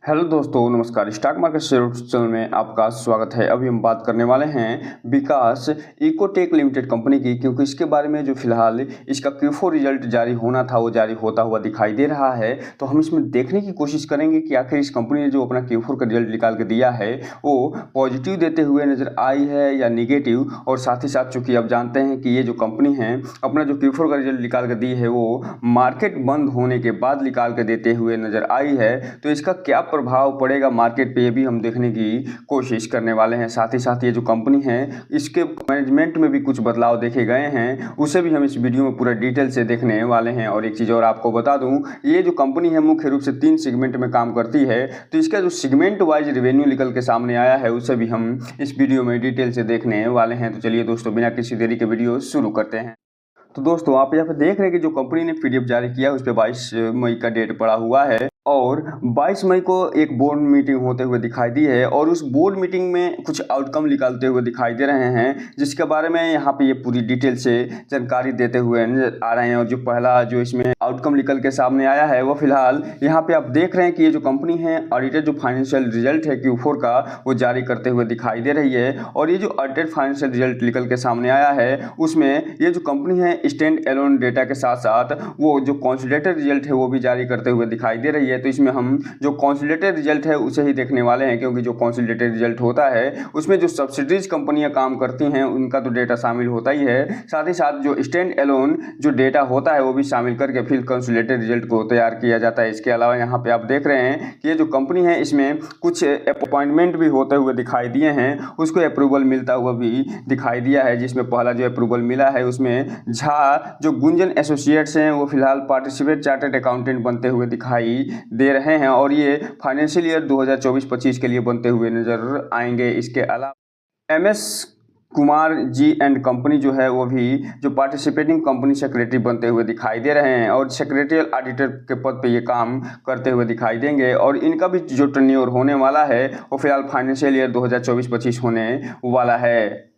Hello दोस्तों, नमस्कार। Stock market share channel में आपका स्वागत है। अभी हम बात करने वाले हैं विकास इकोटेक लिमिटेड कंपनी की, क्योंकि इसके बारे में जो फिलहाल इसका Q4 रिजल्ट जारी होना था वो जारी होता हुआ दिखाई दे रहा है। तो हम इसमें देखने की कोशिश करेंगे कि आखिर इस कंपनी ने जो अपना Q4 का रिजल्ट निकाल के दिया है वो पॉजिटिव देते हुए नजर आई है या निगेटिव। और साथ ही साथ चूंकि आप जानते हैं कि ये जो कंपनी है अपना जो Q4 का रिजल्ट निकाल के दी है वो मार्केट बंद होने के बाद निकाल के देते हुए नजर आई है, तो इसका क्या प्रभाव पड़ेगा मार्केट पे ये भी हम देखने की कोशिश करने वाले हैं। साथ ही साथ ये जो कंपनी है इसके मैनेजमेंट में भी कुछ बदलाव देखे गए हैं, उसे भी हम इस वीडियो में पूरा डिटेल से देखने वाले हैं। और एक चीज़ और आपको बता दूं, ये जो कंपनी है मुख्य रूप से 3 सेगमेंट में काम करती है, तो इसका जो सेगमेंट वाइज रेवेन्यू निकल के सामने आया है उसे भी हम इस वीडियो में डिटेल से देखने वाले हैं। तो चलिए दोस्तों, बिना किसी देरी के वीडियो शुरू करते हैं। तो दोस्तों, आप यहाँ पे देख रहे हैं कि जो कंपनी ने पीडीएफ जारी किया उस पर 22 मई का डेट पड़ा हुआ है और 22 मई को एक बोर्ड मीटिंग होते हुए दिखाई दी है और उस बोर्ड मीटिंग में कुछ आउटकम निकालते हुए दिखाई दे रहे हैं, जिसके बारे में यहाँ पे ये पूरी डिटेल से जानकारी देते हुए नजर आ रहे हैं। और जो पहला जो इसमें आउटकम निकल के सामने आया है वो फिलहाल यहाँ पे आप देख रहे हैं कि ये जो कंपनी है ऑडिटेड जो फाइनेंशियल रिजल्ट है Q4 का वो जारी करते हुए दिखाई दे रही है। और ये जो ऑडिटेड फाइनेंशियल रिजल्ट निकल के सामने आया है उसमें ये जो कंपनी है स्टैंड एलोन डेटा के साथ साथ वो जो कंसोलिडेटेड रिजल्ट है वो भी जारी करते हुए दिखाई दे रही है। तो इसमें हम जो कंसोलिडेटेड रिजल्ट है उसे ही देखने वाले हैं, क्योंकि जो कंसोलिडेटेड रिजल्ट होता है उसमें जो सब्सिडीज कंपनियां काम करती हैं उनका तो डेटा शामिल होता ही है, साथ ही साथ जो स्टैंड एलोन जो डेटा होता है वो भी शामिल करके फिर कंसोलिडेटेड रिजल्ट को तैयार किया जाता है। इसके अलावा यहाँ पे आप देख रहे हैं कि ये जो कंपनी है इसमें कुछ अपॉइंटमेंट भी होते हुए दिखाई दिए हैं, उसको अप्रूवल मिलता हुआ भी दिखाई दिया है। जिसमें पहला जो अप्रूवल मिला है उसमें झा जो गुंजन एसोसिएट्स हैं वो फिलहाल पार्टिसिपेट चार्टर्ड अकाउंटेंट बनते हुए दिखाई दे रहे हैं और ये फाइनेंशियल ईयर 2024-25 के लिए बनते हुए नजर आएंगे। इसके अलावा MS Kumar ji and company जो है वो भी जो पार्टिसिपेटिंग कंपनी सेक्रेटरी बनते हुए दिखाई दे रहे हैं और सेक्रेटरियल ऑडिटर के पद पे ये काम करते हुए दिखाई देंगे। और इनका भी जो टर्नओवर होने वाला है वो फिलहाल फाइनेंशियल ईयर 2024-25 होने वाला है।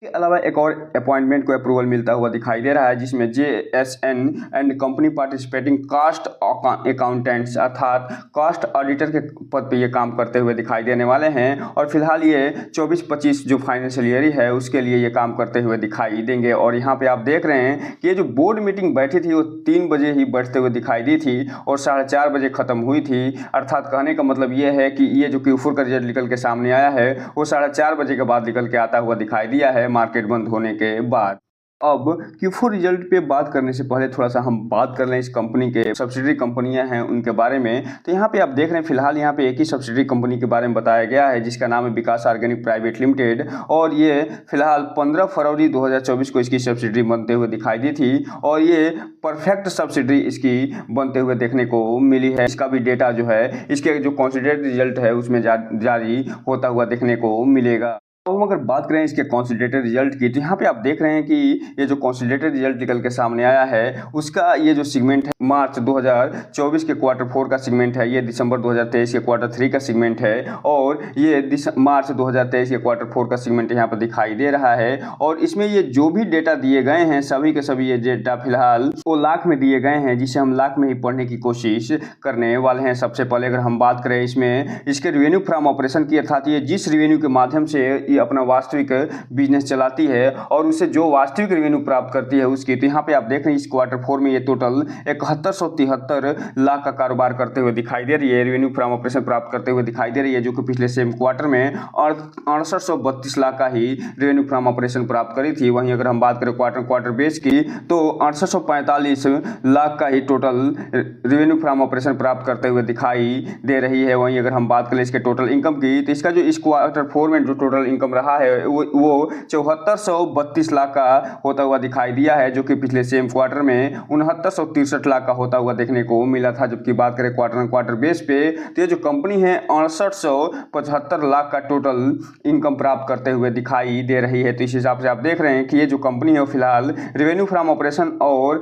के अलावा एक और अपॉइंटमेंट को अप्रूवल मिलता हुआ दिखाई दे रहा है, जिसमें JSN and company participating cost accountants अर्थात कास्ट ऑडिटर के पद पे ये काम करते हुए दिखाई देने वाले हैं। और फिलहाल ये 24-25 जो फाइनेंशियल ईयर है उसके लिए ये काम करते हुए दिखाई देंगे। और यहाँ पे आप देख रहे हैं कि ये जो बोर्ड मीटिंग बैठी थी वो 3 बजे ही बैठते हुए दिखाई दी थी और 4:30 बजे खत्म हुई थी। अर्थात कहने का मतलब ये है कि ये जो Q4 का रिजल्ट निकल के सामने आया है वो 4:30 बजे के बाद निकल के आता हुआ दिखाई दिया है मार्केट बंद होने के बाद। अब Q4 रिजल्ट पे बात करने से पहले थोड़ा सा हम बात कर लें इस कंपनी के सब्सिडरी कंपनियां हैं उनके बारे में। तो यहाँ पे आप देख रहे हैं फिलहाल यहाँ पे एक ही सब्सिडरी कंपनी के बारे में बताया गया है, जिसका नाम है विकास ऑर्गेनिक प्राइवेट लिमिटेड। और ये फिलहाल 15 फरवरी 2024 को इसकी सब्सिडरी बनते हुए दिखाई दी थी और ये परफेक्ट सब्सिडरी इसकी बनते हुए देखने को मिली है। इसका भी डेटा जो है इसके जो कंसिडर्ड रिजल्ट है उसमें जारी होता हुआ देखने को मिलेगा। तो हम अगर बात करें इसके कंसोलिडेटेड रिजल्ट की, तो यहाँ पे आप देख रहे हैं कि ये जो कंसोलिडेटेड रिजल्ट निकल के सामने आया है उसका ये जो सेगमेंट है मार्च 2024 के Q4 का सेगमेंट है, ये दिसंबर 2023 के Q3 का सेगमेंट है और ये मार्च 2023 के Q4 का सेगमेंट यहाँ पर दिखाई दे रहा है। और इसमें ये जो भी डेटा दिए गए हैं सभी के सभी ये डेटा फिलहाल वो लाख में दिए गए हैं, जिसे हम लाख में ही पढ़ने की कोशिश करने वाले हैं। सबसे पहले अगर हम बात करें इसमें इसके रेवेन्यू फ्रॉम ऑपरेशन की, अर्थात ये जिस रेवेन्यू के माध्यम से ये अपना वास्तविक बिजनेस चलाती है और उससे जो वास्तविक रेवेन्यू प्राप्त करती है उसकी, तो यहाँ पे आप देख रहे हैं इस Q4 में ये टोटल 7173 लाख का कारोबार करते हुए दिखाई दे रही है, रेवेन्यू फ्रॉम ऑपरेशन प्राप्त करते हुए दिखाई दे रही है, जो कि पिछले सेम क्वार्टर में 6832 लाख का ही रेवेन्यू फ्रॉम ऑपरेशन प्राप्त करी थी। वहीं अगर हम बात करें क्वार्टर बेस की तो 6845 लाख का ही टोटल रेवेन्यू फ्रॉम ऑपरेशन प्राप्त करते हुए दिखाई दे रही है। वहीं अगर हम बात करें इसके टोटल इनकम की, तो इसका जो इस Q4 में जो टोटल इनकम रहा है वो 7432 लाख का होता हुआ दिखाई दिया है, जो कि पिछले सेम क्वार्टर में 6963 लाख का होता हुआ देखने को मिला था। जबकि बात करें क्वार्टर बेस पे, तो ये जो कंपनी है 6875 लाख का टोटल इनकम प्राप्त करते हुए दिखाई दे रही है। तो इस हिसाब से आप देख रहे हैं कि ये जो कंपनी है फिलहाल रेवेन्यू फ्रॉम ऑपरेशन और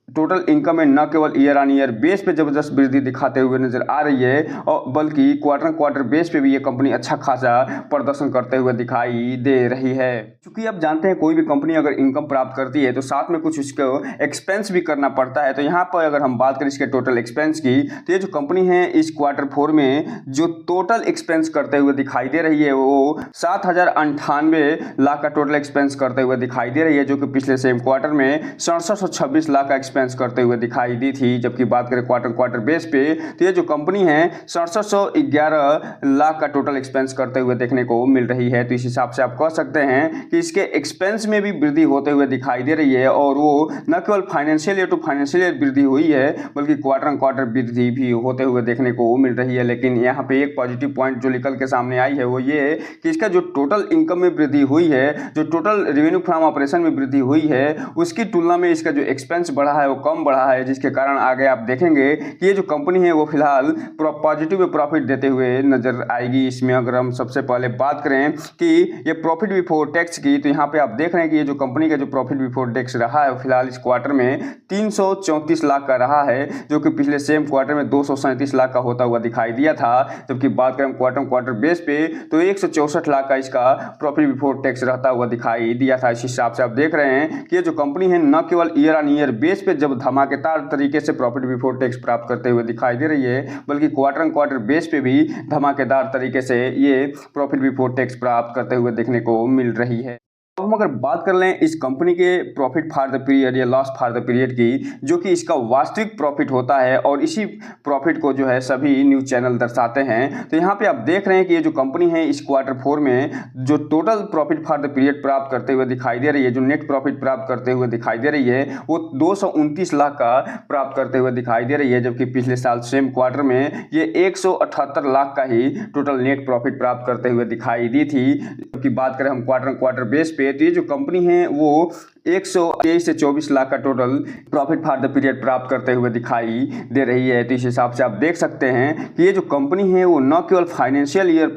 टोटल इनकम में न केवल ईयर ऑन ईयर बेस पे जबरदस्त वृद्धि दिखाते हुए नजर आ रही है और बल्कि क्वार्टर क्वार्टर बेस पे भी ये कंपनी अच्छा खासा प्रदर्शन करते हुए दिखाई दे रही है। क्योंकि आप जानते हैं कोई भी कंपनी अगर इनकम प्राप्त करती है तो साथ में कुछ उसको एक्सपेंस भी करना पड़ता है। तो यहाँ पर अगर हम बात करें इसके टोटल एक्सपेंस की तो ये जो कंपनी है इस क्वार्टर 4 में जो टोटल एक्सपेंस करते हुए दिखाई दे रही है वो 7,098 लाख का टोटल एक्सपेंस करते हुए दिखाई दे रही है, जो कि पिछले सेम क्वार्टर में 6726 लाख का एक्सपेंस करते हुए दिखाई दी थी। जबकि बात करें क्वार्टर क्वार्टर बेस पे तो ये जो कंपनी है 6711 लाख का टोटल एक्सपेंस करते हुए देखने को मिल रही है। तो इस हिसाब से आप कह सकते हैं कि इसके एक्सपेंस में भी वृद्धि होते हुए दिखाई दे रही है और वो न केवल financial year to financial year वृद्धि हुई है बल्कि क्वार्टर क्वार्टर वृद्धि भी होते हुए देखने को मिल रही है। लेकिन यहाँ पे एक पॉजिटिव पॉइंट जो निकल के सामने आई है वो ये कि इसका जो टोटल इनकम में वृद्धि हुई है, जो टोटल रेवेन्यू फ्रॉम ऑपरेशन में वृद्धि हुई है, उसकी तुलना में इसका जो एक्सपेंस बढ़ा है वो कम बढ़ा है, जिसके कारण आगे आप देखेंगे कि ये जो कंपनी है वो फिलहाल पॉजिटिव में प्रॉफिट देते हुए नजर आएगी। इसमें अगर हम सबसे पहले बात करें कि ये प्रॉफिट बिफोर टैक्स की तो यहाँ पे आप देख रहे हैं कि ये जो कंपनी का जो प्रॉफिट बिफोर टैक्स रहा है फिलहाल इस क्वार्टर में 334 लाख का रहा है, जो कि पिछले सेम क्वार्टर में 237 लाख का होता हुआ दिखाई दिया था। जबकि बात करें क्वार्टर क्वार्टर बेस पे तो 164 लाख का इसका प्रॉफिट बिफोर टैक्स रहता हुआ दिखाई दिया था। इस हिसाब से आप देख रहे हैं कि ये जो कंपनी है न केवल ईयर ऑन ईयर बेस पे जब धमाकेदार तरीके से प्रॉफिट बिफोर टैक्स प्राप्त करते हुए दिखाई दे रही है बल्कि क्वार्टर क्वार्टर बेस पे भी धमाकेदार तरीके से ये प्रॉफिट बिफोर टैक्स प्राप्त करते हुए देखने को मिल रही है। अब हम अगर बात कर लें इस कंपनी के प्रॉफिट फॉर द पीरियड या लॉस फॉर द पीरियड की, जो कि इसका वास्तविक प्रॉफिट होता है और इसी प्रॉफिट को जो है सभी न्यूज़ चैनल दर्शाते हैं। तो यहाँ पे आप देख रहे हैं कि ये जो कंपनी है इस क्वार्टर 4 में जो total profit for the period प्राप्त करते हुए दिखाई दे रही है, जो नेट प्रॉफिट प्राप्त करते हुए दिखाई दे रही है वो 229 लाख का प्राप्त करते हुए दिखाई दे रही है। जबकि पिछले साल सेम क्वार्टर में ये 178 लाख का ही टोटल नेट प्रॉफिट प्राप्त करते हुए दिखाई दी थी। जबकि बात करें हम क्वार्टर क्वार्टर बेस पे तो ये जो कंपनी है वो 123 से 24 लाख का total profit for the period प्राप्त करते हुए दिखाई दे रही है। तो इस हिसाब से आप देख सकते हैं कि ये जो कंपनी है वो न केवल financial year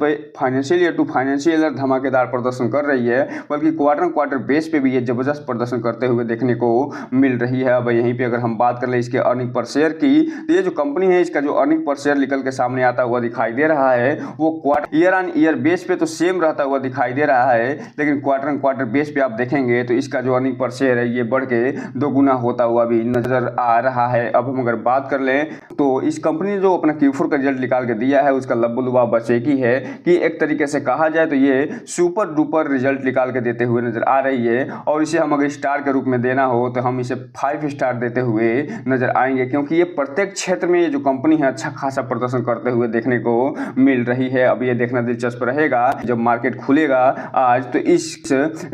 to financial year धमाकेदार प्रदर्शन कर रही है बल्कि क्वार्टर क्वार्टर बेस पे भी ये जबरदस्त प्रदर्शन करते हुए देखने को मिल रही है। अब यहीं पर अगर हम बात कर ले इसके अर्निंग पर शेयर की तो ये जो कंपनी है इसका जो अर्निंग पर शेयर निकल के सामने आता हुआ दिखाई दे रहा है वो quarter year on year base पे तो सेम रहता हुआ दिखाई दे रहा है, लेकिन क्वार्टर क्वार्टर बेस पे आप देखेंगे तो इसका जो अर्निंग पर शेयर है ये बढ़ के 2 गुना होता हुआ भी नजर आ रहा है। अब हम अगर बात कर लें तो इस कंपनी ने जो अपना Q4 का रिजल्ट निकाल के दिया है उसका लब्बुलुबा बस एक ही है कि एक तरीके से कहा जाए तो ये सुपर डुपर रिजल्ट निकाल के देते हुए नजर आ रही है और इसे हम अगर स्टार के रूप में देना हो तो हम इसे 5 स्टार देते हुए नजर आएंगे, क्योंकि ये प्रत्येक क्षेत्र में ये जो कंपनी है अच्छा खासा प्रदर्शन करते हुए देखने को मिल रही है। अब ये देखना दिलचस्प रहेगा जब मार्केट खुलेगा आज तो इस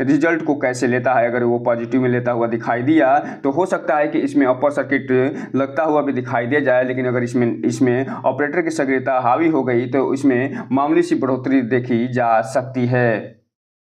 रिजल्ट को कैसे लेता है। अगर वो पॉजिटिव में लेता हुआ दिखाई दिया तो हो सकता है कि इसमें अपर सर्किट लगता हुआ भी दिखाई दे जाए, लेकिन अगर इसमें ऑपरेटर की सक्रियता हावी हो गई तो इसमें मामूली सी बढ़ोतरी देखी जा सकती है।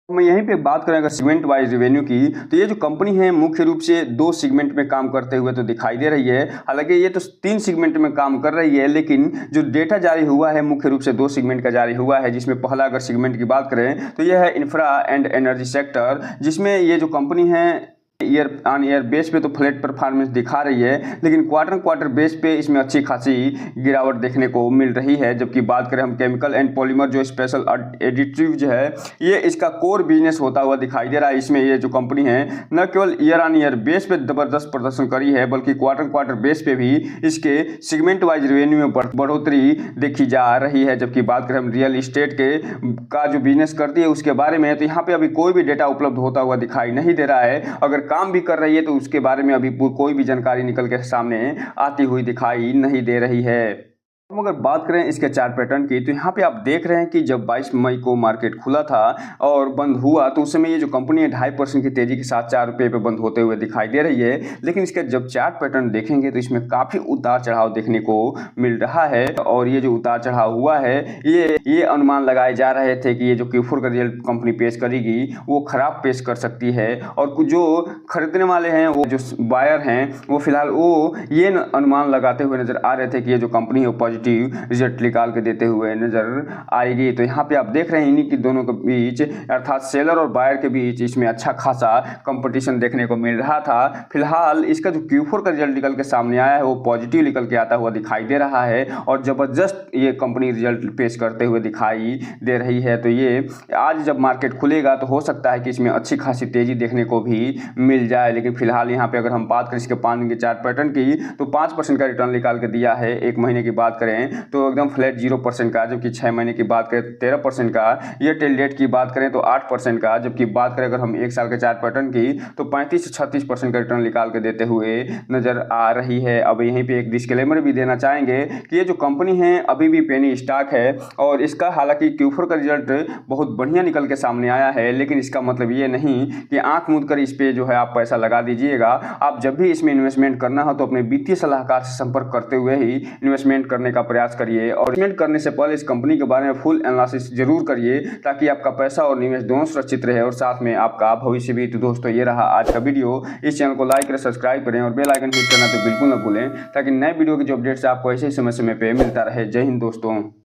मैं यहीं पे बात करें अगर सेगमेंट वाइज रेवेन्यू की तो ये जो कंपनी है मुख्य रूप से 2 सेगमेंट में काम करते हुए तो दिखाई दे रही है। हालांकि ये तो 3 सेगमेंट में काम कर रही है, लेकिन जो डेटा जारी हुआ है मुख्य रूप से 2 सेगमेंट का जारी हुआ है, जिसमें पहला अगर सेगमेंट की बात करें तो यह है इंफ्रा एंड एनर्जी सेक्टर, जिसमें ये जो कंपनी है ईयर ऑन ईयर बेस पे तो फ्लैट परफॉर्मेंस दिखा रही है, लेकिन क्वार्टर क्वार्टर बेस पे इसमें अच्छी खासी गिरावट देखने को मिल रही है। जबकि बात करें हम केमिकल एंड पॉलीमर जो स्पेशल एडिटिव जो है ये इसका कोर बिजनेस होता हुआ दिखाई दे रहा है। इसमें ये जो कंपनी है न केवल ईयर ऑन ईयर बेस पे जबरदस्त प्रदर्शन करी है बल्कि क्वार्टर क्वार्टर बेस पे भी इसके सेगमेंट वाइज रेवेन्यू में बढ़ोतरी देखी जा रही है। जबकि बात करें हम रियल इस्टेट का जो बिजनेस करती है उसके बारे में तो यहाँ पे अभी कोई भी डेटा उपलब्ध होता हुआ दिखाई नहीं दे रहा है। अगर काम भी कर रही है तो उसके बारे में अभी कोई भी जानकारी निकल के सामने आती हुई दिखाई नहीं दे रही है। हम अगर बात करें इसके चार्ट पैटर्न की तो यहाँ पे आप देख रहे हैं कि जब 22 मई को मार्केट खुला था और बंद हुआ तो उस समय ये जो कंपनी है 2.5% की तेजी के साथ 4 रुपये पे बंद होते हुए दिखाई दे रही है। लेकिन इसका जब चार्ट पैटर्न देखेंगे तो इसमें काफ़ी उतार चढ़ाव देखने को मिल रहा है और ये जो उतार चढ़ाव हुआ है ये अनुमान लगाए जा रहे थे कि ये जो Q4 का रिजल्ट कंपनी पेश करेगी वो खराब पेश कर सकती है और जो खरीदने वाले हैं वो जो बायर हैं वो फिलहाल वो ये अनुमान लगाते हुए नजर आ रहे थे कि ये जो कंपनी है पॉजिटिव रिजल्ट निकाल के देते हुए नजर आएगी। तो यहाँ पे आप देख रहे हैं इन्हीं की दोनों के बीच अर्थात सेलर और बायर के बीच इसमें अच्छा खासा कंपटीशन देखने को मिल रहा था। फिलहाल इसका जो Q4 का रिजल्ट निकल के सामने आया है वो पॉजिटिव निकल के आता हुआ दिखाई दे रहा है और जबरदस्त ये कंपनी रिजल्ट पेश करते हुए दिखाई दे रही है। तो ये आज जब मार्केट खुलेगा तो हो सकता है कि इसमें अच्छी खासी तेजी देखने को भी मिल जाए। लेकिन फिलहाल यहाँ पे अगर हम बात करें इसके 5 दिन के चार्ट पैटर्न की तो 5% का रिटर्न निकाल के दिया है। 1 महीने की बात करें तो एकदम फ्लैट 0% का, जबकि 6 महीने की बात करें 13% का, ये टेल डेट की बात करें तो 8% का, जबकि बात करें अगर हम 1 साल के चार्ट पैटर्न की तो 35 से 36% का रिटर्न निकाल के देते हुए नजर आ रही है। अब यहीं पे एक डिस्क्लेमर भी देना चाहेंगे कि ये जो कंपनी है अभी भी पेनी स्टॉक है और इसका हालांकि Q4 का रिजल्ट बहुत बढ़िया निकल के सामने आया है, लेकिन इसका मतलब ये नहीं कि आंख मूंद कर इस पे जो है आप पैसा लगा दीजिएगा। आप जब भी इसमें इन्वेस्टमेंट करना हो तो अपने वित्तीय सलाहकार से संपर्क करते हुए ही इन्वेस्टमेंट करने का प्रयास करिए और इन्वेस्टमेंट करने से पहले इस कंपनी के बारे में फुल एनालिसिस जरूर करिए ताकि आपका पैसा और निवेश दोनों सुरक्षित रहे और साथ में आपका भविष्य भी। तो दोस्तों ये रहा आज का वीडियो। इस चैनल को लाइक करें, सब्सक्राइब करें और बेल आइकन हिट करना तो बिल्कुल न भूलें ताकि नए वीडियो की जो अपडेट्स आपको ऐसे ही समय समय पे मिलता रहे। जय हिंद दोस्तों।